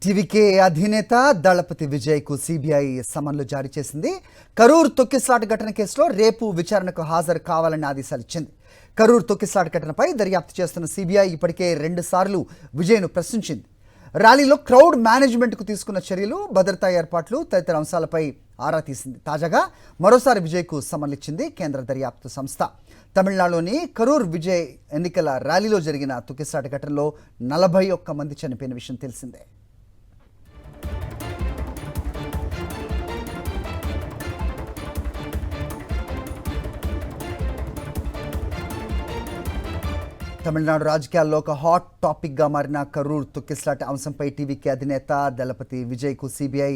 TVK అధినేత దళపతి విజయ్కు CBI సమన్లు జారీ చేసింది. కరూర్ తొక్కిసలాట ఘటన కేసులో రేపు విచారణకు హాజరు కావాలని ఆదేశాలు ఇచ్చింది. కరూర్ తొక్కిసలాట ఘటనపై దర్యాప్తు చేస్తున్న సిబిఐ ఇప్పటికే 2 సార్లు విజయ్ను ప్రశ్నించింది. ర్యాలీలో క్రౌడ్ మేనేజ్మెంట్కు తీసుకున్న చర్యలు, భద్రతా ఏర్పాట్లు తదితర అంశాలపై ఆరా తీసింది. తాజాగా మరోసారి విజయ్కు సమన్లు ఇచ్చింది కేంద్ర దర్యాప్తు సంస్థ. తమిళనాడులోని కరూర్ విజయ్ ఎన్నికల ర్యాలీలో జరిగిన తొక్కిసలాట ఘటనలో 41 మంది చనిపోయిన విషయం తెలిసిందే. తమిళనాడు రాజకీయాల్లో ఒక హాట్ టాపిక్గా మారిన కరూర్ తొక్కిసలాట అంశంపై టీవీకే అధినేత దళపతి విజయ్కు సిబిఐ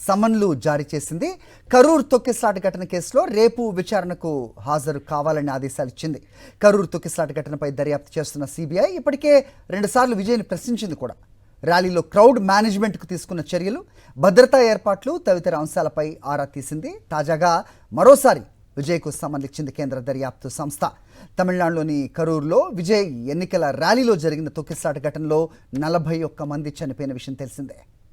సమన్లు జారీ చేసింది. కరూర్ తొక్కిసలాట ఘటన కేసులో రేపు విచారణకు హాజరు కావాలని ఆదేశాలు ఇచ్చింది. కరూర్ తొక్కిసలాట ఘటనపై దర్యాప్తు చేస్తున్న సిబిఐ ఇప్పటికే 2 సార్లు విజయ్ని ప్రశ్నించింది కూడా. ర్యాలీలో క్రౌడ్ మేనేజ్మెంట్కు తీసుకున్న చర్యలు, భద్రతా ఏర్పాట్లు తదితర అంశాలపై ఆరా తీసింది. తాజాగా మరోసారి విజయ్కు సమన్లిచ్చింది కేంద్ర దర్యాప్తు సంస్థ. తమిళనాడులోని కరూర్లో విజయ్ ఎన్నికల ర్యాలీలో జరిగిన తొక్కిసలాట ఘటనలో 41 మంది చనిపోయిన విషయం తెలిసిందే.